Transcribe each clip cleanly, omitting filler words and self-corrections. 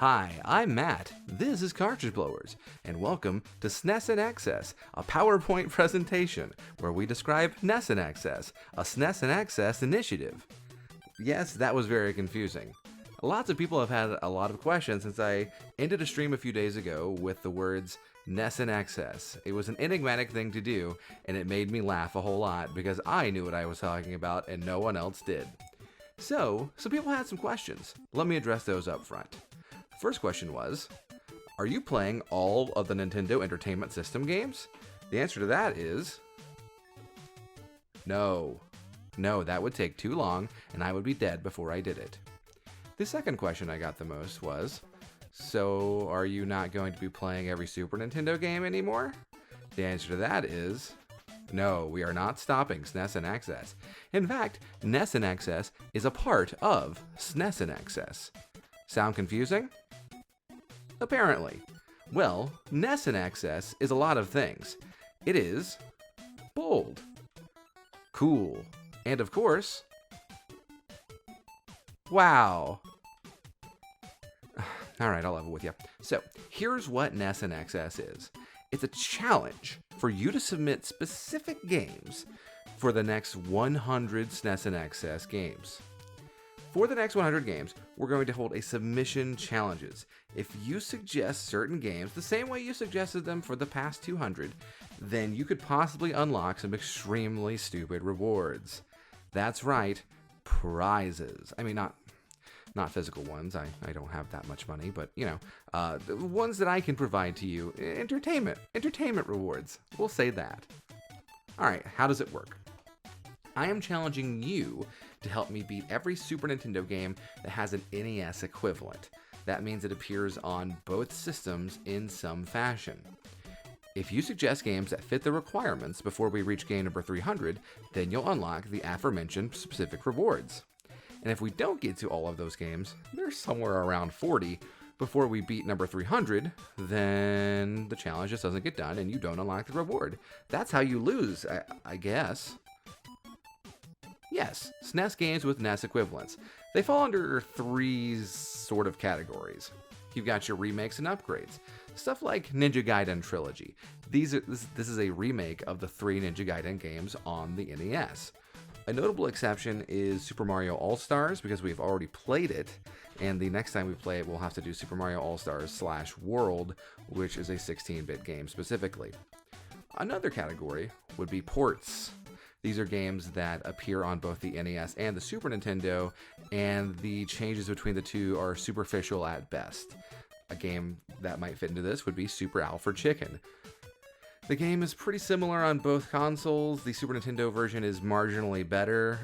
Hi, I'm Matt. This is Cartridge Blowers, and welcome to Nessun Access, a PowerPoint presentation where we describe Nessun Access, a Nessun Access initiative. Yes, that was very confusing. Lots of people have had a lot of questions since I ended a stream a few days ago with the words Nessun Access. It was an enigmatic thing to do, and it made me laugh a whole lot because I knew what I was talking about and no one else did. So, some people had some questions. Let me address those up front. First question was, are you playing all of the Nintendo Entertainment System games? The answer to that is no. No, that would take too long, and I would be dead before I did it. The second question I got the most was, so are you not going to be playing every Super Nintendo game anymore? The answer to that is no, we are not stopping Nessun Access. In fact, Nessun Access is a part of Nessun Access. Sound confusing? Apparently. Well, Nessun Access is a lot of things. It is bold, cool, and of course, wow. Alright, I'll level with you. So, here's what Nessun Access is. It's a challenge for you to submit specific games for the next 100 Nessun Access games. For the next 100 games, we're going to hold a submission challenges. If you suggest certain games the same way you suggested them for the past 200, then you could possibly unlock some extremely stupid rewards. That's right, prizes. I mean, not physical ones. I don't have that much money, but, the ones that I can provide to you. Entertainment rewards. We'll say that. All right, how does it work? I am challenging you to help me beat every Super Nintendo game that has an NES equivalent. That means it appears on both systems in some fashion. If you suggest games that fit the requirements before we reach game number 300, then you'll unlock the aforementioned specific rewards. And if we don't get to all of those games, there's somewhere around 40, before we beat number 300, then the challenge just doesn't get done and you don't unlock the reward. That's how you lose, I guess. Yes, SNES games with NES equivalents. They fall under three sort of categories. You've got your remakes and upgrades. Stuff like Ninja Gaiden Trilogy. This is a remake of the 3 Ninja Gaiden games on the NES. A notable exception is Super Mario All-Stars, because we've already played it, and the next time we play it, we'll have to do Super Mario All-Stars /World, which is a 16-bit game specifically. Another category would be ports. These are games that appear on both the NES and the Super Nintendo, and the changes between the two are superficial at best. A game that might fit into this would be Super Alfred Chicken. The game is pretty similar on both consoles. The Super Nintendo version is marginally better.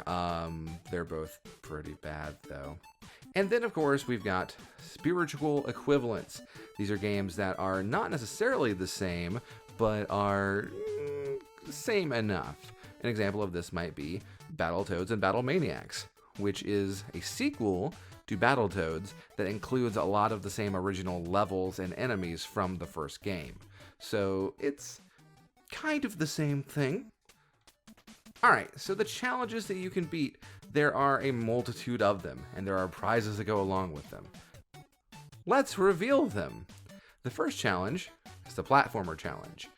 They're both pretty bad, though. And then, of course, we've got spiritual equivalents. These are games that are not necessarily the same, but are same enough. An example of this might be Battletoads and Battlemaniacs, which is a sequel to Battletoads that includes a lot of the same original levels and enemies from the first game. So it's kind of the same thing. Alright, so the challenges that you can beat, there are a multitude of them, and there are prizes that go along with them. Let's reveal them. The first challenge is the platformer challenge.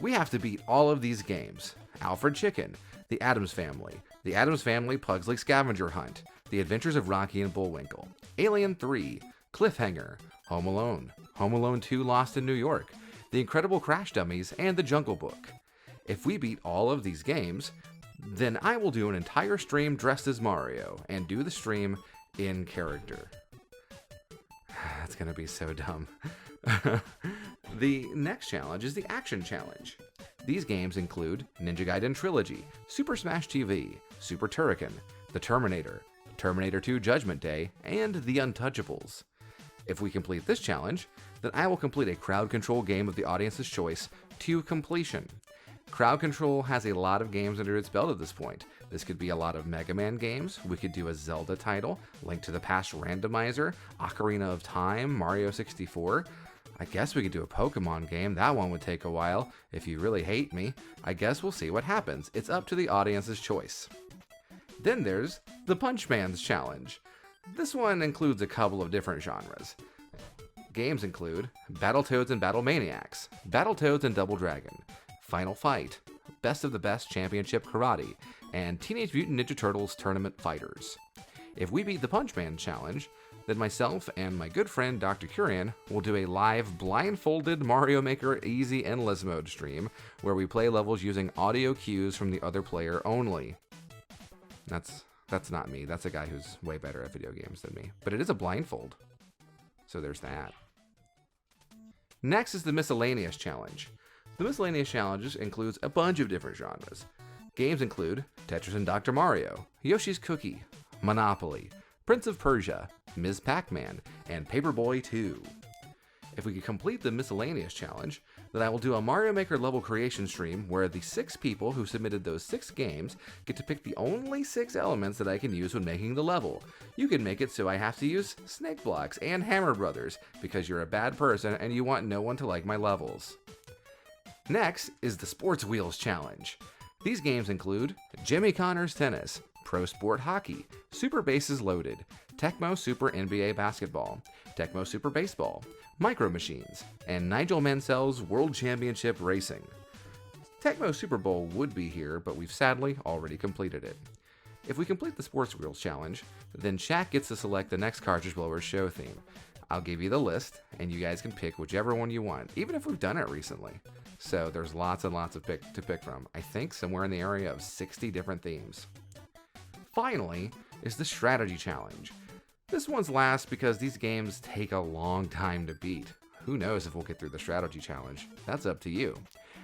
We have to beat all of these games. Alfred Chicken, The Addams Family Pugsley Scavenger Hunt, The Adventures of Rocky and Bullwinkle, Alien 3, Cliffhanger, Home Alone 2 Lost in New York, The Incredible Crash Dummies, and The Jungle Book. If we beat all of these games, then I will do an entire stream dressed as Mario, and do the stream in character. That's gonna be so dumb. The next challenge is the Action Challenge. These games include Ninja Gaiden Trilogy, Super Smash TV, Super Turrican, The Terminator, Terminator 2 Judgment Day, and The Untouchables. If we complete this challenge, then I will complete a crowd control game of the audience's choice to completion. Crowd Control has a lot of games under its belt at this point. This could be a lot of Mega Man games, we could do a Zelda title, Link to the Past Randomizer, Ocarina of Time, Mario 64. I guess we could do a Pokemon game, that one would take a while. If you really hate me, I guess we'll see what happens. It's up to the audience's choice. Then there's the Punch Man's Challenge. This one includes a couple of different genres. Games include Battletoads and Battlemaniacs, Battletoads and Double Dragon, Final Fight, Best of the Best Championship Karate, and Teenage Mutant Ninja Turtles Tournament Fighters. If we beat the Punch Man Challenge, then myself and my good friend Dr. Curian will do a live blindfolded Mario Maker Easy Endless Mode stream where we play levels using audio cues from the other player only. That's not me. That's a guy who's way better at video games than me. But it is a blindfold. So there's that. Next is the Miscellaneous Challenge. The Miscellaneous Challenge includes a bunch of different genres. Games include Tetris and Dr. Mario, Yoshi's Cookie, Monopoly, Prince of Persia, Ms. Pac-Man, and Paperboy 2. If we can complete the Miscellaneous Challenge, then I will do a Mario Maker level creation stream where the 6 people who submitted those 6 games get to pick the only 6 elements that I can use when making the level. You can make it so I have to use Snake Blocks and Hammer Brothers because you're a bad person and you want no one to like my levels. Next is the Sports Wheels Challenge. These games include Jimmy Connors Tennis, Pro Sport Hockey, Super Bases Loaded, Tecmo Super NBA Basketball, Tecmo Super Baseball, Micro Machines, and Nigel Mansell's World Championship Racing. Tecmo Super Bowl would be here, but we've sadly already completed it. If we complete the Sports Wheels Challenge, then Shaq gets to select the next Cartridge Blowers show theme. I'll give you the list, and you guys can pick whichever one you want, even if we've done it recently. So there's lots and lots to pick from. I think somewhere in the area of 60 different themes. Finally is the Strategy Challenge. This one's last because these games take a long time to beat. Who knows if we'll get through the Strategy Challenge? That's up to you.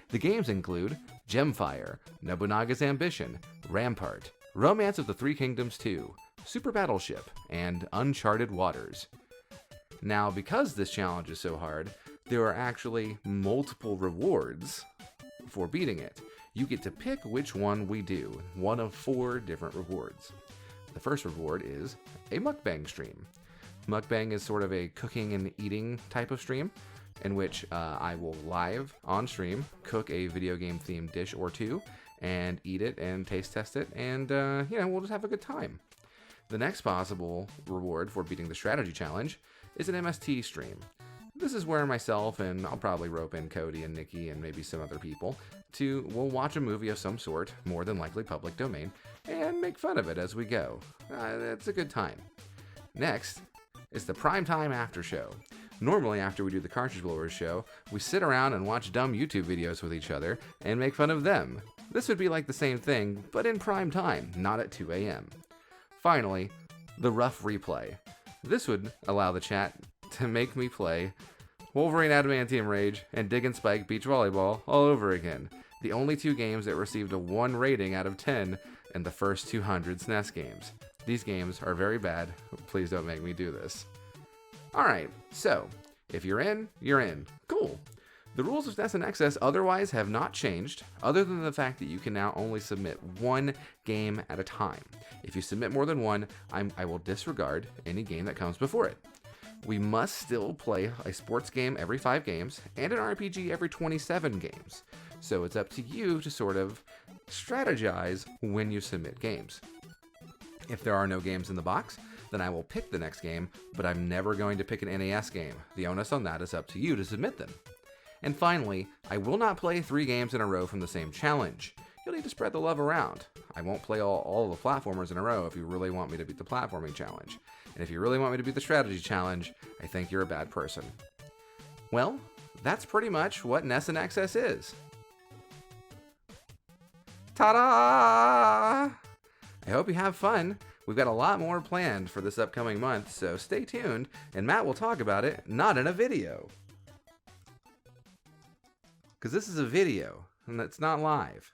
The games include Gemfire, Nobunaga's Ambition, Rampart, Romance of the Three Kingdoms 2, Super Battleship, and Uncharted Waters. Now, because this challenge is so hard, there are actually multiple rewards for beating it. You get to pick which one we do, one of 4 different rewards. The first reward is a mukbang stream. Mukbang is sort of a cooking and eating type of stream in which I will live on stream cook a video game themed dish or 2 and eat it and taste test it, and we'll just have a good time. The next possible reward for beating the Strategy Challenge is an MST stream. This is where myself, and I'll probably rope in Cody and Nikki and maybe some other people, we'll watch a movie of some sort, more than likely public domain, and make fun of it as we go. It's a good time. Next is the Primetime After Show. Normally, after we do the Cartridge Blowers show, we sit around and watch dumb YouTube videos with each other and make fun of them. This would be like the same thing, but in prime time, not at 2 a.m. Finally, the Rough Replay. This would allow the chat to make me play Wolverine Adamantium Rage and Dig and Spike Beach Volleyball all over again. The only 2 games that received a 1 rating out of 10 in the first 200 SNES games. These games are very bad. Please don't make me do this. Alright, so, if you're in, you're in. Cool. The rules of Nessun Access otherwise have not changed, other than the fact that you can now only submit 1 game at a time. If you submit more than 1, I will disregard any game that comes before it. We must still play a sports game every 5 games and an RPG every 27 games. So it's up to you to sort of strategize when you submit games. If there are no games in the box, then I will pick the next game, but I'm never going to pick an NES game. The onus on that is up to you to submit them. And finally, I will not play 3 games in a row from the same challenge. You'll need to spread the love around. I won't play all the platformers in a row if you really want me to beat the platforming challenge. And if you really want me to beat the strategy challenge, I think you're a bad person. Well, that's pretty much what Nessun Access is. Ta-da! I hope you have fun. We've got a lot more planned for this upcoming month, so stay tuned, and Matt will talk about it, not in a video. Because this is a video, and it's not live.